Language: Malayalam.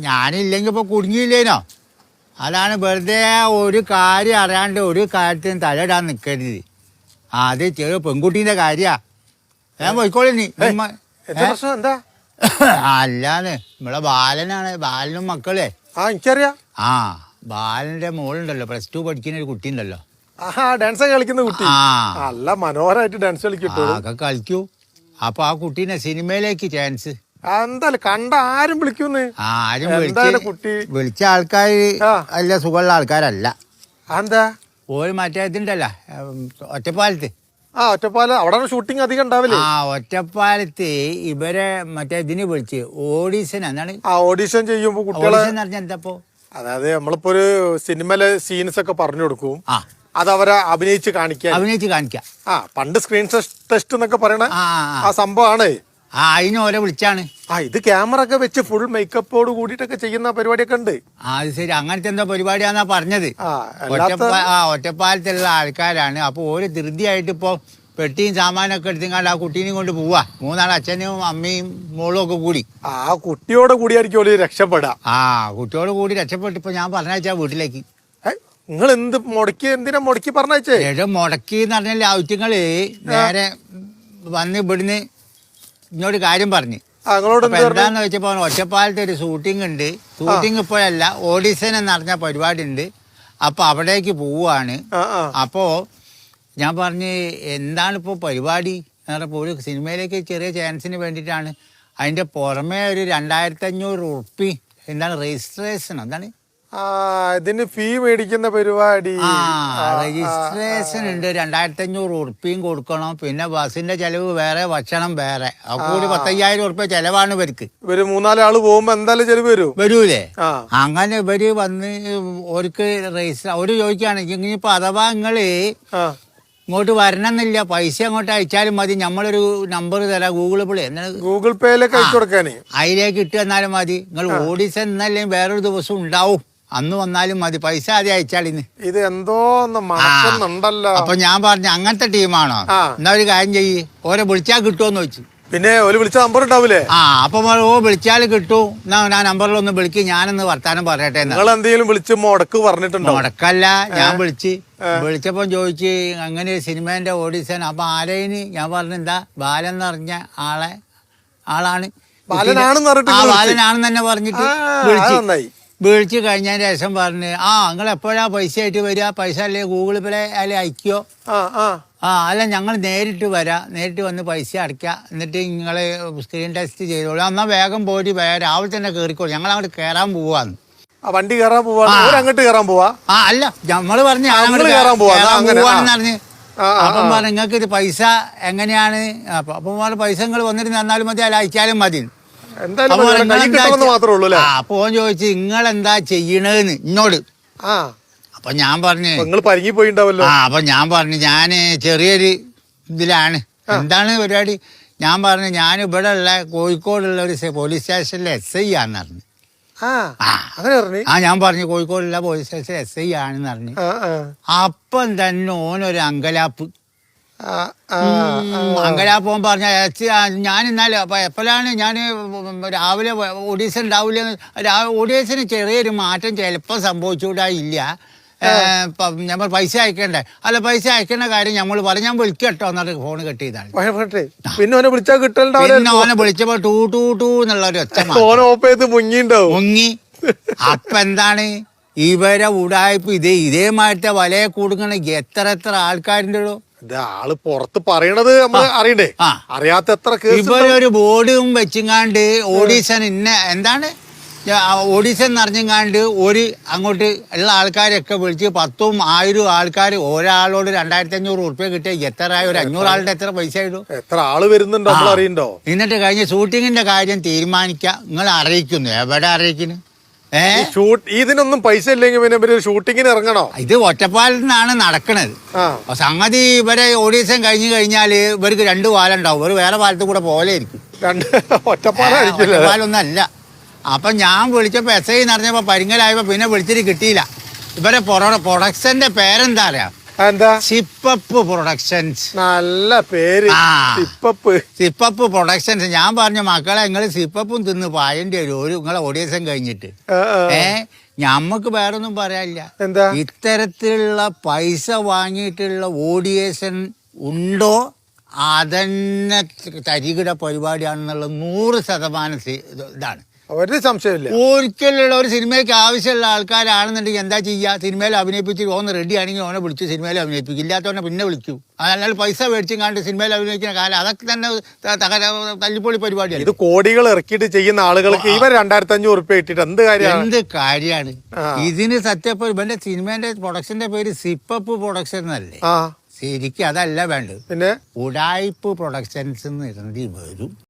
ഞാനില്ലെങ്കിൽ ഇപ്പൊ കുടുങ്ങിയില്ലേനോ. അതാണ് വെറുതെ ഒരു കാര്യം അറിയാണ്ട് ഒരു കാര്യത്തിന് തലയിടാൻ നിൽക്കരുത്. അത് ചെറിയ പെൺകുട്ടീൻ്റെ കാര്യാ. ഞാൻ പോയിക്കോളി നീ. എന്താ? അല്ലാന്ന് നമ്മളെ ബാലനാണ്, ബാലനും മക്കളെ. എനിക്കറിയാം. ബാലന്റെ മോളുണ്ടല്ലോ, +2 പഠിക്കുന്ന ഒരു കുട്ടി ഉണ്ടല്ലോ. ഡാൻസ് കളിക്കുന്ന കുട്ടി. നല്ല മനോഹരമായിട്ട് ഡാൻസ് കളിക്കും. കളിക്കൂ. അപ്പൊ ആ കുട്ടീനെ സിനിമയിലേക്ക് ചാൻസ്. എന്തായാലും കണ്ട ആരും വിളിക്കൂന്ന്. ആരും വിളിച്ച ആൾക്കാർ അല്ല, സുഖമുള്ള ആൾക്കാരല്ല. എന്താ ഓര് മറ്റേ ഇതുണ്ടല്ലോ ഒറ്റപ്പാലത്ത്. ഒറ്റപ്പാലം അവിടെ ഷൂട്ടിംഗ് അധികം ഉണ്ടാവില്ലേ? ഒറ്റപ്പാലത്ത് ഇവരെ മറ്റേ ഇതിന് വിളിച്ച് ഓഡീഷൻ. എന്താണ് ഓഡീഷൻ ചെയ്യുമ്പോ കുട്ടികളെ എന്തപ്പോ, അതായത് നമ്മളിപ്പോ ഒരു സിനിമയിലെ സീൻസ് ഒക്കെ പറഞ്ഞു കൊടുക്കും. അത് അവരെ അഭിനയിച്ച് കാണിക്കാം. പണ്ട് സ്ക്രീൻ ടെസ്റ്റ് എന്നൊക്കെ പറയണ ആ സംഭവമാണ്. അതിന് ഓരോ വിളിച്ചാണ്. ഇത് ക്യാമറ ഒക്കെ വെച്ച് ഫുൾ മേക്കപ്പോട് കൂടിയിട്ടൊക്കെ ചെയ്യുന്ന പരിപാടിയൊക്കെ ഉണ്ട്. അത് ശരി, അങ്ങനത്തെ എന്തോ പരിപാടിയാന്നാ പറഞ്ഞത്. ഒറ്റപ്പാലത്തുള്ള ആൾക്കാരാണ്. അപ്പൊ ഓരോ ധൃതിയായിട്ട് ഇപ്പൊ പെട്ടിയും സാമാനൊക്കെ എടുത്തിങ്ങാണ്ട് ആ കുട്ടീനെയും കൊണ്ട് പോവാ. 3 ആൾ, അച്ഛനും അമ്മയും മോളും ഒക്കെ കൂടി. കുട്ടിയോട് കൂടിയായിരിക്കും രക്ഷപ്പെടാ. കുട്ടിയോട് കൂടി രക്ഷപ്പെട്ട് ഇപ്പൊ ഞാൻ പറഞ്ഞയച്ചാ വീട്ടിലേക്ക്. നിങ്ങൾ എന്തിനാ മുടക്കി പറഞ്ഞേ? മുടക്കി എന്ന് പറഞ്ഞാൽ ആവശ്യങ്ങള് നേരെ വന്ന് ഇവിടുന്ന് ഇന്നോട് കാര്യം പറഞ്ഞു. എന്താന്ന് വെച്ചപ്പോ ഒറ്റപ്പാലത്ത് ഒരു ഷൂട്ടിംഗ് ഉണ്ട്. ഷൂട്ടിംഗ് ഇപ്പോഴല്ല, ഓഡിഷൻ എന്ന് പറഞ്ഞ പരിപാടി ഉണ്ട്. അപ്പൊ അവിടേക്ക് പോവാണ്. അപ്പോ ഞാൻ പറഞ്ഞ് എന്താണ് ഇപ്പൊ പരിപാടി എന്ന് പറഞ്ഞപ്പോ ഒരു സിനിമയിലേക്ക് ചെറിയ ചാൻസിന് വേണ്ടിയിട്ടാണ്. അതിന്റെ പുറമെ ഒരു 2500 ഉറുപ്പി എന്താണ് രജിസ്ട്രേഷൻ. എന്താണ് ഇതിന് ഫീ മേടിക്കുന്ന പരിപാടി? രജിസ്ട്രേഷൻ ഉണ്ട്. 2500 ഉറുപ്പിയും കൊടുക്കണം. പിന്നെ ബസിന്റെ ചെലവ് വേറെ, ഭക്ഷണം വേറെ. കൂടി 15000 ഉറുപ്പ ചെലവാണ് ഇവർക്ക്. ഇവര് 3-4 ആള് പോകുമ്പോ എന്തായാലും ചെലവ് വരൂലേ? അങ്ങനെ ഇവര് വന്ന് ഓർക്ക് രജിസ്റ്റർ ഒരു ചോദിക്കുകയാണ്, ഇനിയിപ്പോ അഥവാ നിങ്ങള് ഇങ്ങോട്ട് വരണമെന്നില്ല, പൈസ അങ്ങോട്ട് അയച്ചാലും മതി, നമ്മളൊരു നമ്പർ തരാം, ഗൂഗിൾ പേയിലേക്ക് അയച്ചു കൊടുക്കാനേ. അതിലേക്ക് ഇട്ട് തന്നാലും മതി. നിങ്ങൾ ഓഡിഷൻ എന്നല്ലേ വേറൊരു ദിവസം ഉണ്ടാവും, അന്ന് വന്നാലും മതി, പൈസ ആദ്യം അയച്ചാളിന്ന്. ഇത് എന്തോ അപ്പൊ ഞാൻ പറഞ്ഞു അങ്ങനത്തെ ടീമാണോ, എന്നാ ഒരു കാര്യം ചെയ്യ്, ഓരെ വിളിച്ചാൽ കിട്ടുമോന്ന് ചോദിച്ചു. പിന്നെ ഒരു വിളിച്ച നമ്പർ ഉണ്ടാവില്ലേ? അപ്പൊ വിളിച്ചാൽ കിട്ടും. എന്നാ ഞാൻ നമ്പറിലൊന്ന് വിളിക്കും, ഞാനൊന്ന് വർത്താനം പറയട്ടെ. എന്തെങ്കിലും വിളിച്ച് മുടക്ക് പറഞ്ഞിട്ടുണ്ടോ? മുടക്കല്ല, ഞാൻ വിളിച്ചപ്പോ ചോദിച്ച് അങ്ങനെ സിനിമേന്റെ ഓഡിഷൻ. അപ്പൊ ആരെയിന് ഞാൻ പറഞ്ഞു, എന്താ ബാലെന്ന് പറഞ്ഞ ആളാണ്, ബാലനാണെന്ന് തന്നെ പറഞ്ഞിട്ട് വിളിച്ച് കഴിഞ്ഞതിന് ശേഷം പറഞ്ഞ് നിങ്ങൾ എപ്പോഴാ പൈസ ആയിട്ട് വരിക, പൈസ അല്ലേ ഗൂഗിൾ പേ അല്ലെ അയക്കോ? അല്ല ഞങ്ങൾ നേരിട്ട് വരാം, നേരിട്ട് വന്ന് പൈസ അടയ്ക്കാം, എന്നിട്ട് നിങ്ങള് സ്ക്രീൻ ടെസ്റ്റ് ചെയ്തോളൂ. എന്നാൽ വേഗം പോയിട്ട് രാവിലെ തന്നെ കയറിക്കോളൂ, ഞങ്ങൾ അങ്ങോട്ട് കയറാൻ പോവാന്ന്. വണ്ടി കയറാൻ പോവാ? അങ്ങോട്ട് കയറാൻ പോവാ? അല്ല, നമ്മള് പറഞ്ഞു പോവാന്ന് പറഞ്ഞ്. അപ്പം പറഞ്ഞു നിങ്ങൾക്ക് ഇത് പൈസ എങ്ങനെയാണ്? അപ്പം പൈസ നിങ്ങൾ വന്നിട്ട് തന്നാലും മതി, അല്ല അയച്ചാലും മതി. അപ്പൊ ചോദിച്ചു നിങ്ങളെന്താ ചെയ്യണേന്ന് എന്നോട്. അപ്പൊ ഞാൻ പറഞ്ഞു അപ്പൊ ഞാൻ പറഞ്ഞു ഞാന് ചെറിയൊരു ഇതിലാണ്. എന്താണ് പരിപാടി? ഞാൻ പറഞ്ഞു ഞാൻ ഇവിടെ ഉള്ള കോഴിക്കോടുള്ള ഒരു പോലീസ് സ്റ്റേഷനിലെ SI ആണെന്ന് പറഞ്ഞു. ഞാൻ പറഞ്ഞു കോഴിക്കോടുള്ള പോലീസ് സ്റ്റേഷൻ SI ആണെന്ന് പറഞ്ഞു. അപ്പം തന്നെ ഓനൊരു അങ്കലാപ്പ് പറഞ്ഞ ഞാൻ ഇന്നാലും അപ്പൊ എപ്പോഴാണ് ഞാൻ രാവിലെ ഓഡീഷൻ ഉണ്ടാവില്ല, ഓഡീഷന് ചെറിയൊരു മാറ്റം ചിലപ്പോൾ സംഭവിച്ചുകൂടായില്ല. നമ്മൾ പൈസ അയക്കണ്ടേ? അല്ല പൈസ അയക്കേണ്ട കാര്യം നമ്മൾ പറഞ്ഞു, ഞാൻ വിളിക്കട്ടോ എന്നിട്ട് ഫോൺ കട്ട് ചെയ്താണ്. പിന്നെ ഓനെ വിളിച്ചപ്പോ ടൂ എന്നുള്ള ഒരു ഒച്ച മുങ്ങി. അപ്പൊ എന്താണ് ഇവരെ ഉടായ്പ? ഇതേമാതിരത്തെ വലയെ കൂടുങ്ങണ എത്ര ആൾക്കാരുണ്ടോ? ആള് പുറത്ത് പറയണത് നമ്മള് അറിയണ്ടേ? അറിയാത്ത എത്ര ഇവരൊരു ബോർഡും വെച്ചിങ്ങാണ്ട് ഓഡീഷൻ എന്താണ് ഓഡീഷൻ നിറഞ്ഞങ്ങാണ്ട് അങ്ങോട്ട് ഉള്ള ആൾക്കാരൊക്കെ വിളിച്ച് 10,000 ആൾക്കാർ ഒരാളോട് 2500 ഉറുപ്പ്യ കിട്ടിയ എത്ര ഒരു 500 ആളുടെ എത്ര പൈസ ഇടും? എത്ര ആള് വരുന്നുണ്ടോ അറിയണ്ടോ? എന്നിട്ട് കഴിഞ്ഞ ഷൂട്ടിങ്ങിന്റെ കാര്യം തീരുമാനിക്കാം, നിങ്ങൾ അറിയിക്കുന്നു. എവിടെ അറിയിക്കുന്നു? ഇതിനൊന്നും പൈസ ഇല്ലെങ്കിൽ പിന്നെ ഷൂട്ടിങ്ങിന് ഇറങ്ങണോ? ഇത് ഒറ്റപ്പാലത്ത് നിന്നാണ് നടക്കണത്. സംഗതി ഇവരെ ഓഡീഷൻ കഴിഞ്ഞു കഴിഞ്ഞാല് ഇവർക്ക് 2 പാലം ഉണ്ടാവും. ഇവർ വേറെ പാലത്ത് കൂടെ പോലെയായിരിക്കും. ഒറ്റപ്പാലൊന്നും അല്ല. അപ്പൊ ഞാൻ വിളിച്ചപ്പോ SI നിറഞ്ഞപ്പോ പരിങ്ങലായപ്പോ പിന്നെ വിളിച്ചിട്ട് കിട്ടിയില്ല. ഇവരെ പ്രൊഡക്ഷന്റെ പേരെന്താ അറിയാം? എന്താ? സിപ്പപ്പ് പ്രൊഡക്ഷൻസ്. നല്ല പേര്. സിപ്പപ്പ് പ്രൊഡക്ഷൻസ്. ഞാൻ പറഞ്ഞു മക്കളെ നിങ്ങൾ സിപ്പപ്പും തിന്ന് പായന്റെ ഒരു നിങ്ങളെ ഓഡിയൻസും കഴിഞ്ഞിട്ട് ഞമ്മക്ക് വേറൊന്നും പറയാനില്ല. എന്താ? ഇത്തരത്തിലുള്ള പൈസ വാങ്ങിയിട്ടുള്ള ഓഡിയേഷൻ ഉണ്ടോ അതന്നെ തരികിട പരിപാടിയാണെന്നുള്ള 100% ഇതാണ്. ഒരു സംശയമില്ല. ഒരിക്കലുള്ള ഒരു സിനിമയ്ക്ക് ആവശ്യമുള്ള ആൾക്കാരാണെന്നുണ്ടെങ്കിൽ എന്താ ചെയ്യുക? സിനിമയിൽ അഭിനയിപ്പിച്ച് ഓന്ന് റെഡി ആണെങ്കിൽ ഓനെ വിളിച്ച് സിനിമയിൽ അഭിനയിപ്പിക്കും, ഇല്ലാത്തവനെ പിന്നെ വിളിക്കും. അതല്ലാതെ പൈസ മേടിച്ചും കണ്ട് സിനിമയിൽ അഭിനയിക്കുന്ന കാലം അതൊക്കെ തന്നെ തല്ലിപ്പൊളി പരിപാടിയാണ്. ഇത് കോടികൾ ഇറക്കിയിട്ട് ചെയ്യുന്ന ആളുകൾക്ക് ഇവർ 2500 ഉറുപ്പ്യ ഇട്ടിട്ട് എന്ത് കാര്യമാണ് ഇതിന്? സത്യപ്പോ ഇവന്റെ സിനിമേന്റെ പ്രൊഡക്ഷന്റെ പേര് സിപ്പപ്പ് പ്രൊഡക്ഷൻ എന്നല്ലേ? ശരിക്കും അതല്ല വേണ്ടത്. പിന്നെ ഉടായിപ്പ് പ്രൊഡക്ഷൻസ് എന്ന് വരും.